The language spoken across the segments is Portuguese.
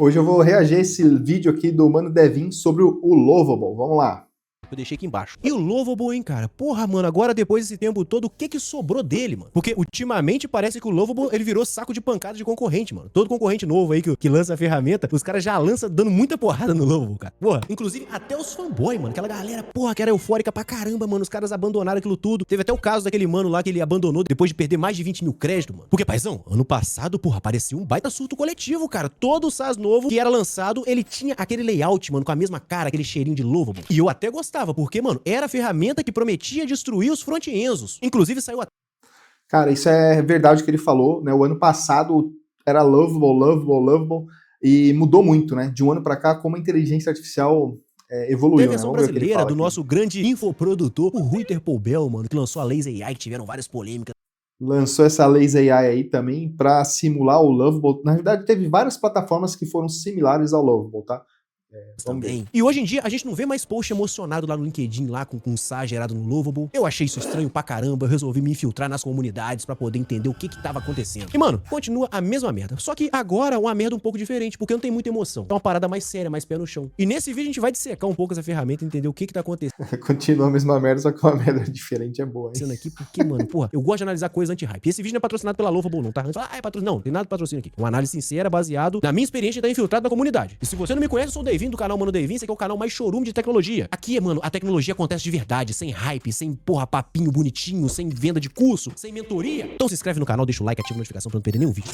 Hoje eu vou reagir a esse vídeo aqui do Mano Devin sobre o Lovable. Vamos lá. Eu deixei aqui embaixo. E o Lovable, hein, cara? Porra, mano, agora depois desse tempo todo, o que sobrou dele, mano? Porque ultimamente parece que o Lovable, ele virou saco de pancada de concorrente, mano. Todo concorrente novo aí que lança a ferramenta, os caras já lançam dando muita porrada no Lovable, cara. Porra, inclusive até os fanboy, mano. Aquela galera, porra, que era eufórica pra caramba, mano. Os caras abandonaram aquilo tudo. Teve até o caso daquele mano lá que ele abandonou depois de perder mais de 20 mil créditos, mano. Porque, paizão, ano passado, porra, apareceu um baita surto coletivo, cara. Todo o SaaS novo que era lançado, ele tinha aquele layout, mano, com a mesma cara, aquele cheirinho de Lovable. E eu até gostava, porque, mano, era a ferramenta que prometia destruir os front-ends. Inclusive saiu até... Cara, isso é verdade o que ele falou, né? O ano passado era Lovable, e mudou muito, né? De um ano pra cá, como a inteligência artificial evoluiu, Tem a né? versão Vamos ver o que ele brasileira fala do aqui. nosso grande infoprodutor, o Rui Terpolbel, mano, que lançou a Lazy AI, que tiveram várias polêmicas. Lançou essa Lazy AI aí também para simular o Lovable. Na verdade, teve várias plataformas que foram similares ao Lovable, tá? Vamos ver. Também. E hoje em dia, a gente não vê mais post emocionado lá no LinkedIn, lá com um SaaS gerado no Lovable. Eu achei isso estranho pra caramba, eu resolvi me infiltrar nas comunidades pra poder entender o que tava acontecendo. E, mano, continua a mesma merda. Só que agora uma merda um pouco diferente, porque não tem muita emoção. É uma parada mais séria, mais pé no chão. E nesse vídeo a gente vai dissecar um pouco essa ferramenta e entender o que tá acontecendo Continua a mesma merda, só que uma merda diferente é boa, hein? aqui, porque, mano, porra, eu gosto de analisar coisas anti-hype. Esse vídeo não é patrocinado pela Lovable, não, tá? É patrocinado. Não, tem nada de patrocínio aqui. Uma análise sincera, baseado na minha experiência de estar infiltrado na comunidade. E se você não me conhece, eu sou o Devin, do canal Mano Devin. Esse aqui é o canal mais chorume de tecnologia. Aqui, mano, a tecnologia acontece de verdade, sem hype, sem, porra, papinho bonitinho, sem venda de curso, sem mentoria. Então se inscreve no canal, deixa o like, ativa a notificação pra não perder nenhum vídeo.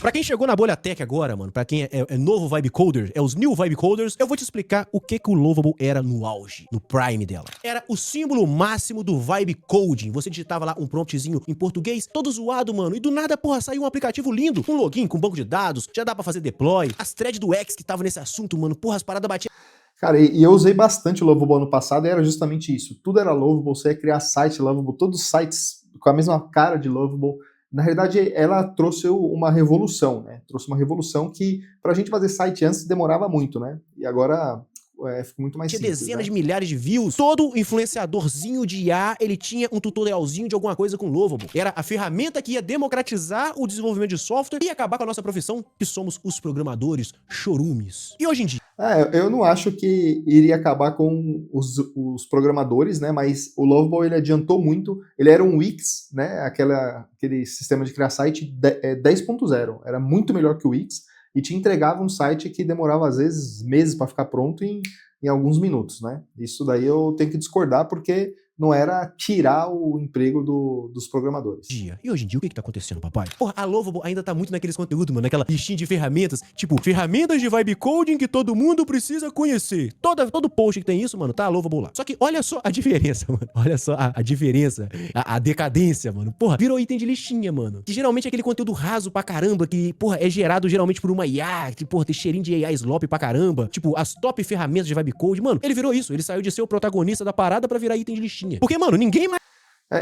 Pra quem chegou na bolha tech agora, mano, pra quem é novo Vibe Coder, é os New Vibe Coders, eu vou te explicar o que o Lovable era no auge, no prime dela. Era o símbolo máximo do Vibe Coding. Você digitava lá um promptzinho em português, todo zoado, mano, e do nada, porra, saiu um aplicativo lindo, um login com banco de dados, já dá pra fazer deploy, as threads do X que tava nesse assunto, mano, porra, as paradas batiam. Cara, e eu usei bastante o Lovable ano passado e era justamente isso. Tudo era Lovable, você ia criar site Lovable, todos os sites com a mesma cara de Lovable. Na realidade, ela trouxe uma revolução, né? Trouxe uma revolução que, pra gente fazer site antes, demorava muito, né? E agora ficou muito mais Tinha simples, dezenas né? de milhares de views. Todo influenciadorzinho de IA, ele tinha um tutorialzinho de alguma coisa com Lovable. Era a ferramenta que ia democratizar o desenvolvimento de software e acabar com a nossa profissão, que somos os programadores chorumes. E hoje em dia, Eu não acho que iria acabar com os programadores, né? Mas o Lovable ele adiantou muito. Ele era um Wix, né? Aquele sistema de criar site 10.0. Era muito melhor que o Wix e te entregava um site que demorava às vezes meses para ficar pronto em alguns minutos, né? Isso daí eu tenho que discordar porque não era tirar o emprego dos programadores. e hoje em dia, o que tá acontecendo, papai? Porra, a Lovable ainda tá muito naqueles conteúdos, mano, naquela listinha de ferramentas, tipo, ferramentas de vibe coding que todo mundo precisa conhecer. Todo post que tem isso, mano, tá a Lovable lá. Só que olha só a diferença, mano. Olha só a diferença, a decadência, mano. Porra, virou item de listinha, mano. Que geralmente é aquele conteúdo raso pra caramba, que, porra, é gerado geralmente por uma IA, que, porra, tem cheirinho de AI slop pra caramba. Tipo, as top ferramentas de vibe coding, mano, ele virou isso. Ele saiu de ser o protagonista da parada pra virar item de listinha. Porque, mano, ninguém mais...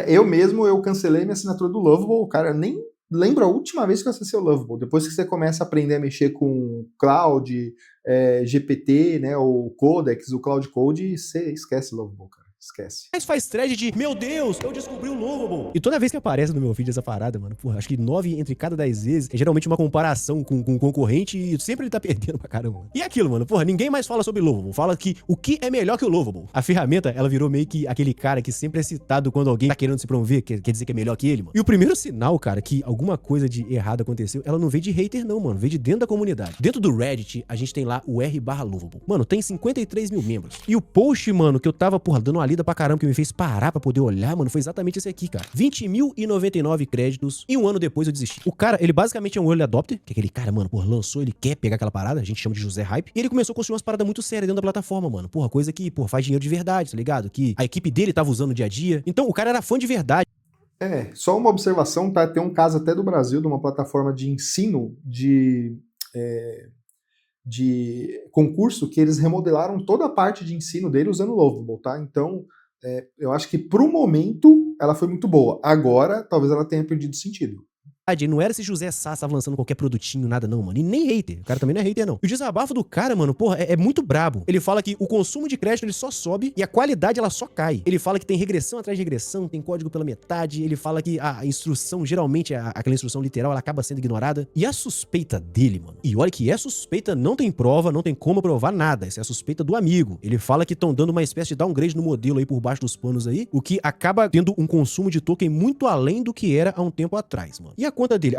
Eu cancelei minha assinatura do Lovable, cara, eu nem lembro a última vez que eu acessei o Lovable. Depois que você começa a aprender a mexer com Cloud, GPT, né, o Codex, o Cloud Code, você esquece o Lovable, cara. Esquece. Mas faz thread de, meu Deus, eu descobri o Lovable. E toda vez que aparece no meu vídeo essa parada, mano, porra, acho que 9 entre cada 10 vezes é geralmente uma comparação com um concorrente e sempre ele tá perdendo pra caramba. E aquilo, mano, porra, ninguém mais fala sobre Lovable. Fala que o que é melhor que o Lovable. A ferramenta, ela virou meio que aquele cara que sempre é citado quando alguém tá querendo se promover, quer dizer que é melhor que ele, mano. E o primeiro sinal, cara, que alguma coisa de errado aconteceu, ela não veio de hater não, mano, veio de dentro da comunidade. Dentro do Reddit, a gente tem lá o r/Lovable. Mano, tem 53 mil membros. E o post, mano, que eu tava, porra, dando uma lida pra caramba, que me fez parar pra poder olhar, mano, foi exatamente esse aqui, cara. 20.099 créditos e um ano depois eu desisti. O cara, ele basicamente é um early adopter, que é aquele cara, mano, porra, lançou, ele quer pegar aquela parada, a gente chama de José Hype, e ele começou a construir umas paradas muito sérias dentro da plataforma, mano. Porra, coisa que, porra, faz dinheiro de verdade, tá ligado? Que a equipe dele tava usando no dia a dia. Então, o cara era fã de verdade. Só uma observação, tá? Tem um caso até do Brasil, de uma plataforma de ensino de concurso, que eles remodelaram toda a parte de ensino dele usando o Lovable, tá? Então, eu acho que pro momento ela foi muito boa. Agora, talvez ela tenha perdido sentido. Não era esse José Sá tava lançando qualquer produtinho, nada não, mano. E nem hater. O cara também não é hater, não. E o desabafo do cara, mano, porra, é muito brabo. Ele fala que o consumo de crédito, ele só sobe e a qualidade, ela só cai. Ele fala que tem regressão atrás de regressão, tem código pela metade. Ele fala que a instrução, geralmente, aquela instrução literal, ela acaba sendo ignorada. E a suspeita dele, mano, e olha que é suspeita, não tem prova, não tem como provar nada. Essa é a suspeita do amigo. Ele fala que estão dando uma espécie de downgrade no modelo aí por baixo dos panos aí, o que acaba tendo um consumo de token muito além do que era há um tempo atrás, mano. E a conta dele?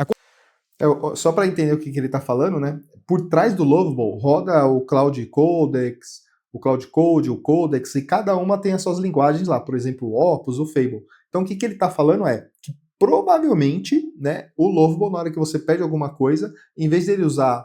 Só para entender o que ele está falando, né? Por trás do Lovable roda o Cloud Codex, o Cloud Code, o Codex, e cada uma tem as suas linguagens lá, por exemplo, o Opus, o Fable. Então o que ele está falando é que provavelmente, né, o Lovable, na hora que você pede alguma coisa, em vez dele usar,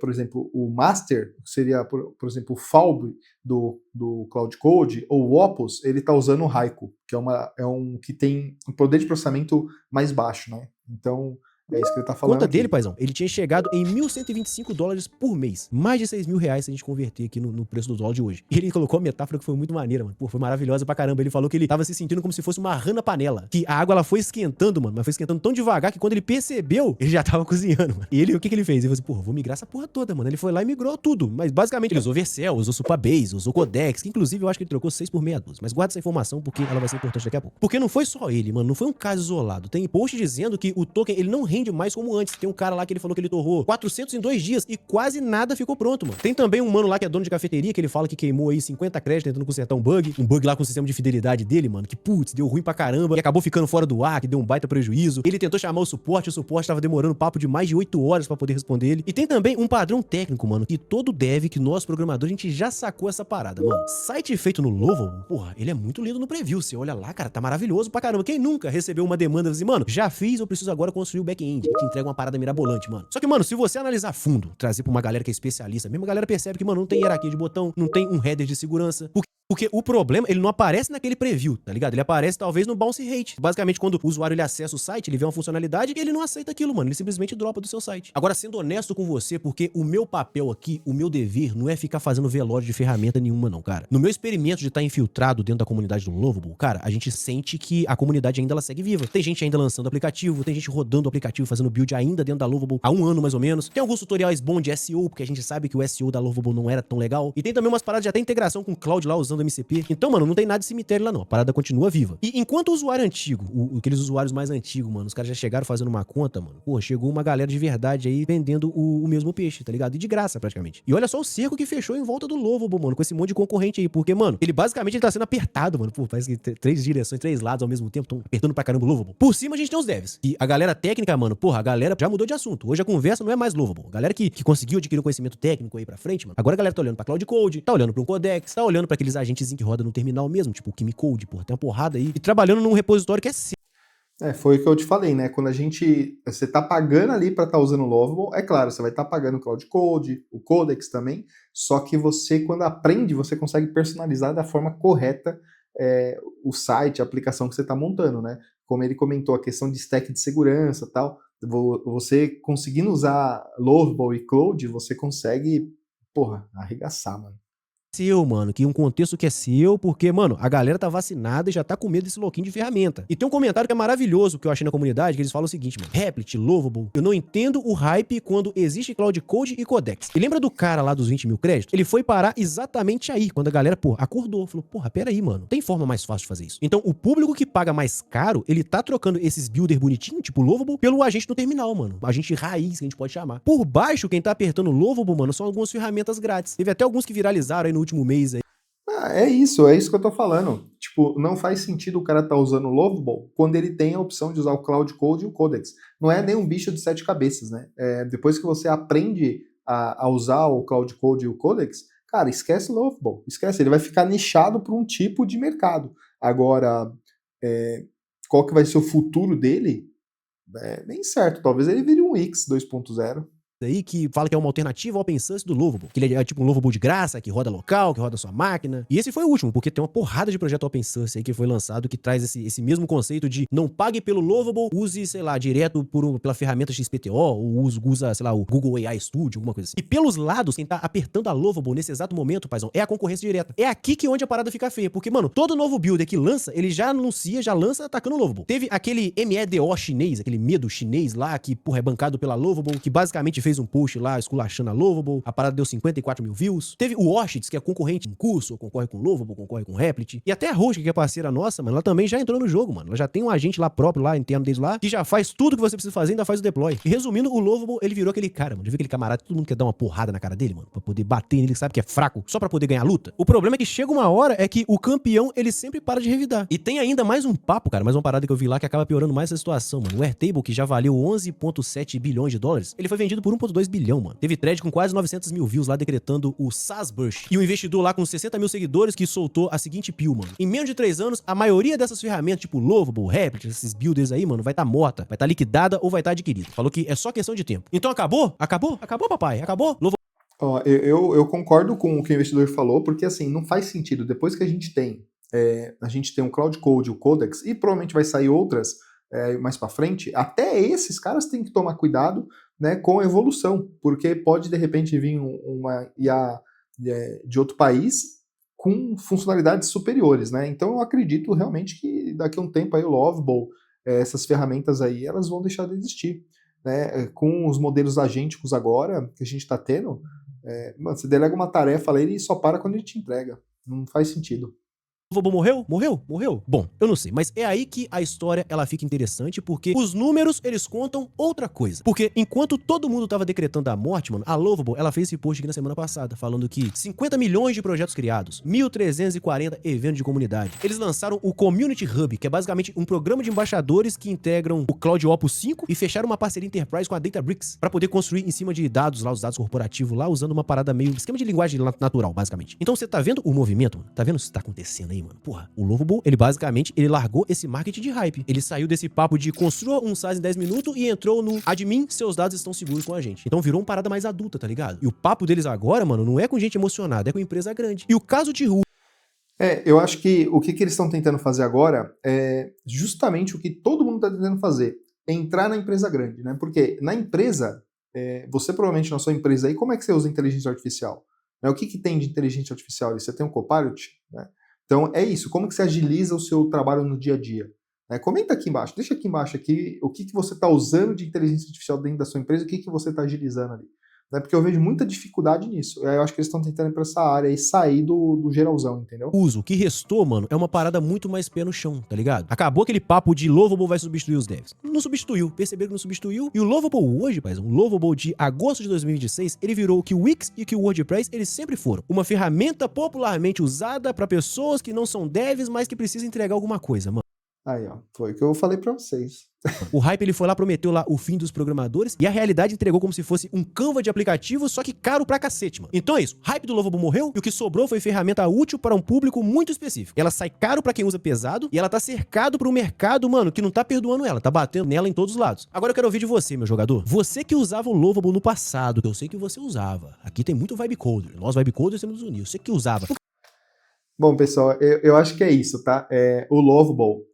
por exemplo, o Master, que seria, por exemplo, o Falb do Cloud Code, ou o Opus, ele está usando o Haiku, que é um que tem um poder de processamento mais baixo, né? Então, é isso que ele tá falando conta aqui. dele, paizão, ele tinha chegado em $1.125 por mês. Mais de R$6.000 se a gente converter aqui no preço do dólar de hoje. E ele colocou uma metáfora que foi muito maneira, mano. Pô, foi maravilhosa pra caramba. Ele falou que ele tava se sentindo como se fosse uma rã na panela. Que a água, ela foi esquentando, mano. Mas foi esquentando tão devagar que quando ele percebeu, ele já tava cozinhando, mano. E ele, o que ele fez? Ele falou assim, porra, vou migrar essa porra toda, mano. Ele foi lá e migrou tudo. Mas basicamente ele usou Vercel, usou Supabase, usou Codex, que inclusive eu acho que ele trocou 6 por meia dúzia. Mas guarda essa informação porque ela vai ser importante daqui a pouco. Porque não foi só ele, mano. Não foi um caso isolado. Tem post dizendo que o token, ele não rende mais como antes. Tem um cara lá que ele falou que ele torrou 400 em 2 dias e quase nada ficou pronto, mano. Tem também um mano lá que é dono de cafeteria, que ele fala que queimou aí 50 créditos tentando consertar um bug lá com o sistema de fidelidade dele, mano, que putz, deu ruim pra caramba e acabou ficando fora do ar, que deu um baita prejuízo. Ele tentou chamar o suporte tava demorando papo de mais de 8 horas pra poder responder ele. E tem também um padrão técnico, mano, que todo dev, que nós programadores, a gente já sacou essa parada, mano. Site feito no Lovable, porra, ele é muito lindo no preview. Você olha lá, cara, tá maravilhoso pra caramba. Quem nunca recebeu uma demanda assim, mano, já fiz, eu preciso agora construir o back-end. E te entrega uma parada mirabolante, mano. Só que, mano, se você analisar a fundo, trazer pra uma galera que é especialista, mesmo a galera percebe que, mano, não tem hierarquia de botão, não tem um header de segurança. Porque o problema, ele não aparece naquele preview, tá ligado? Ele aparece talvez no bounce rate. Basicamente, quando o usuário ele acessa o site, ele vê uma funcionalidade e ele não aceita aquilo, mano. Ele simplesmente dropa do seu site. Agora, sendo honesto com você, porque o meu papel aqui, o meu dever, não é ficar fazendo velório de ferramenta nenhuma, não, cara. No meu experimento de estar infiltrado dentro da comunidade do Lovable, cara, a gente sente que a comunidade ainda ela segue viva. Tem gente ainda lançando aplicativo, tem gente rodando o aplicativo, fazendo build ainda dentro da Lovable há 1 ano, mais ou menos. Tem alguns tutoriais bons de SEO, porque a gente sabe que o SEO da Lovable não era tão legal. E tem também umas paradas de até integração com o Cloud lá, usando MCP. Então, mano, não tem nada de cemitério lá não, a parada continua viva. E enquanto o usuário antigo, aqueles usuários mais antigos, mano, os caras já chegaram fazendo uma conta, mano, pô, chegou uma galera de verdade aí vendendo o mesmo peixe, tá ligado? E de graça, praticamente. E olha só o cerco que fechou em volta do Lovable, mano, com esse monte de concorrente aí, porque, mano, ele basicamente ele tá sendo apertado, mano, pô, parece que 3 direções, 3 lados ao mesmo tempo, tão apertando pra caramba o Lovable. Por cima a gente tem os devs. E a galera técnica, mano, porra, a galera já mudou de assunto. Hoje a conversa não é mais Lovable. A galera que conseguiu adquirir um conhecimento técnico aí pra frente, mano, agora a galera tá olhando pra Cloud Code, tá olhando pra um Codex, tá olhando pra aqueles agentes que rodam no terminal mesmo, tipo o Chemicode, porra, tem uma porrada aí, e trabalhando num repositório que é seu. Foi o que eu te falei, né? Quando você tá pagando ali para estar usando o Lovable, é claro, você vai estar pagando o Cloud Code, o Codex também, só que você, quando aprende, você consegue personalizar da forma correta o site, a aplicação que você está montando, né? Como ele comentou, a questão de stack de segurança e tal, você conseguindo usar Lovable e Cloud, você consegue, porra, arregaçar, mano. Seu, mano, que um contexto que é seu, porque, mano, a galera tá vacinada e já tá com medo desse louquinho de ferramenta. E tem um comentário que é maravilhoso que eu achei na comunidade, que eles falam o seguinte, mano, Replit, Lovable, eu não entendo o hype quando existe Cloud Code e Codex. E lembra do cara lá dos 20 mil créditos? Ele foi parar exatamente aí, quando a galera, porra, acordou, falou, porra, pera aí, mano, tem forma mais fácil de fazer isso. Então, o público que paga mais caro, ele tá trocando esses builder bonitinho, tipo Lovable, pelo agente no terminal, mano. Agente raiz, que a gente pode chamar. Por baixo, quem tá apertando Lovable, mano, são algumas ferramentas grátis. Teve até alguns que viralizaram aí no último mês aí. É isso que eu tô falando. Tipo, não faz sentido o cara tá usando o Lovable quando ele tem a opção de usar o Cloud Code e o Codex. Não é nem um bicho de 7 cabeças, né? Depois que você aprende a usar o Cloud Code e o Codex, cara, esquece o Lovable. Esquece, ele vai ficar nichado para um tipo de mercado. Agora, qual que vai ser o futuro dele? Nem certo. Talvez ele vire um Wix 2.0. aí que fala que é uma alternativa ao open source do Lovable, que ele é tipo um Lovable de graça, que roda local, que roda sua máquina. E esse foi o último, porque tem uma porrada de projeto open source aí que foi lançado que traz esse mesmo conceito de não pague pelo Lovable, use, sei lá, direto pela ferramenta XPTO, ou usa, sei lá, o Google AI Studio, alguma coisa assim. E pelos lados, quem tá apertando a Lovable nesse exato momento, paizão, é a concorrência direta. É aqui que onde a parada fica feia, porque, mano, todo novo builder que lança, ele já anuncia, já lança atacando o Lovable. Teve aquele MEDO chinês, aquele medo chinês lá, que, porra, é bancado pela Lovable, que basicamente fez um post lá esculachando a Lovable, a parada deu 54 mil views. Teve o Washits, que é concorrente em curso, concorre com Lovable, concorre com Replit. E até a Roche, que é parceira nossa, mano, ela também já entrou no jogo, mano. Ela já tem um agente lá próprio, lá, interno deles lá, que já faz tudo que você precisa fazer, ainda faz o deploy. E resumindo, o Lovable, ele virou aquele cara, mano. Já viu aquele camarada que todo mundo quer dar uma porrada na cara dele, mano? Pra poder bater nele, que sabe que é fraco, só pra poder ganhar a luta. O problema é que chega uma hora é que o campeão, ele sempre para de revidar. E tem ainda mais um papo, cara, mais uma parada que eu vi lá que acaba piorando mais essa situação, mano. O Airtable, que já valeu 11,7 bilhões de dólares, ele foi vendido por 1,2 bilhão, mano. Teve thread com quase 900 mil views lá decretando o SaaS Burst. E um investidor lá com 60 mil seguidores que soltou a seguinte pill, mano. Em menos de 3 anos, a maioria dessas ferramentas, tipo Lovable, Replit, esses builders aí, mano, vai estar morta, vai estar liquidada ou vai estar adquirida. Falou que é só questão de tempo. Então acabou? Acabou? Acabou, papai? Acabou? Ó, eu concordo com o que o investidor falou, porque assim, não faz sentido. Depois que a gente tem um Cloud Code, o Codex, e provavelmente vai sair outras mais para frente, até esses caras têm que tomar cuidado, né, com a evolução, porque pode de repente vir uma IA de outro país com funcionalidades superiores, né? Então eu acredito realmente que daqui a um tempo aí o Lovable, essas ferramentas aí, elas vão deixar de existir, né? Com os modelos agênticos agora que a gente está tendo, mano, você delega uma tarefa lá e ele só para quando ele te entrega. Não faz sentido. Lovable morreu? Morreu? Morreu? Bom, eu não sei, mas é aí que a história ela fica interessante, porque os números, eles contam outra coisa. Porque enquanto todo mundo tava decretando a morte, mano, a Lovable, ela fez esse post aqui na semana passada, falando que 50 milhões de projetos criados, 1.340 eventos de comunidade. Eles lançaram o Community Hub, que é basicamente um programa de embaixadores que integram o Cloud Opus 5 e fecharam uma parceria Enterprise com a Databricks para poder construir em cima de dados lá, os dados corporativos lá, usando uma parada meio esquema de linguagem natural, basicamente. Então você tá vendo o movimento, mano? Tá vendo o que tá acontecendo aí, mano? Porra, o Lovable, ele basicamente, ele largou esse marketing de hype. Ele saiu desse papo de construa um SaaS em 10 minutos e entrou no admin, seus dados estão seguros com a gente. Então virou uma parada mais adulta, tá ligado? E o papo deles agora, mano, não é com gente emocionada, é com empresa grande. E o caso de Ru... Eu acho que o que eles estão tentando fazer agora é justamente o que todo mundo está tentando fazer. Entrar na empresa grande, né? Porque na empresa, você provavelmente na sua empresa aí, como é que você usa inteligência artificial? Né? O que tem de inteligência artificial ali? Você tem um Copilot, né? Então é isso, como que você agiliza o seu trabalho no dia a dia? Comenta aqui embaixo, deixa aqui embaixo aqui, o que você está usando de inteligência artificial dentro da sua empresa, o que você está agilizando ali. Porque eu vejo muita dificuldade nisso. Eu acho que eles estão tentando ir para essa área e sair do geralzão, entendeu? O que restou, mano, é uma parada muito mais pé no chão, tá ligado? Acabou aquele papo de Lovable vai substituir os devs. Não substituiu, perceberam que não substituiu. E o Lovable hoje, pai, o Lovable de agosto de 2026, ele virou o que o Wix e que o WordPress, eles sempre foram. Uma ferramenta popularmente usada para pessoas que não são devs, mas que precisam entregar alguma coisa, mano. Aí, ó, foi o que eu falei pra vocês. O hype, ele foi lá, prometeu lá o fim dos programadores, e a realidade entregou como se fosse um Canva de aplicativo, só que caro pra cacete, mano. Então é isso, hype do Lovable morreu, e o que sobrou foi ferramenta útil para um público muito específico. Ela sai caro pra quem usa pesado, e ela tá cercado por um mercado, mano, que não tá perdoando ela, tá batendo nela em todos os lados. Agora eu quero ouvir de você, meu jogador. Você que usava o Lovable no passado, que eu sei que você usava. Aqui tem muito vibe coder. Nós vibe coders temos nos unir. Você que usava. Bom, pessoal, eu acho que é isso, tá? O Lovable,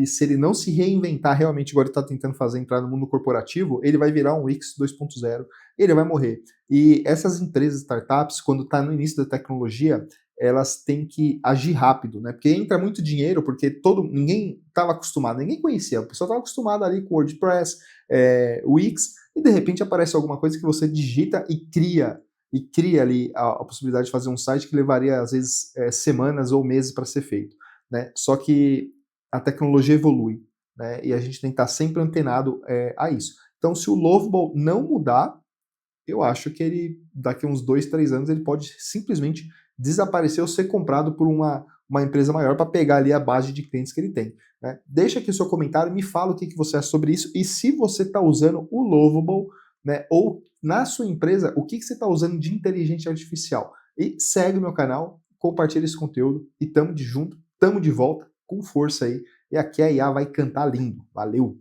se ele não se reinventar realmente, igual ele está tentando fazer, entrar no mundo corporativo, ele vai virar um Wix 2.0, ele vai morrer. E essas empresas, startups, quando está no início da tecnologia, elas têm que agir rápido, né? Porque entra muito dinheiro, porque ninguém estava acostumado, ninguém conhecia, o pessoal estava acostumado ali com WordPress, Wix, e de repente aparece alguma coisa que você digita e cria ali a possibilidade de fazer um site que levaria, às vezes, semanas ou meses para ser feito, né? Só que a tecnologia evolui, né? E a gente tem que estar sempre antenado a isso. Então, se o Lovable não mudar, eu acho que ele, daqui a uns 2, 3 anos, ele pode simplesmente desaparecer ou ser comprado por uma empresa maior para pegar ali a base de clientes que ele tem, né? Deixa aqui o seu comentário, me fala o que você acha sobre isso e se você está usando o Lovable, né? Ou na sua empresa, o que você está usando de inteligência artificial. E segue o meu canal, compartilha esse conteúdo e tamo de junto, tamo de volta, com força aí. E aqui a IA vai cantar lindo. Valeu!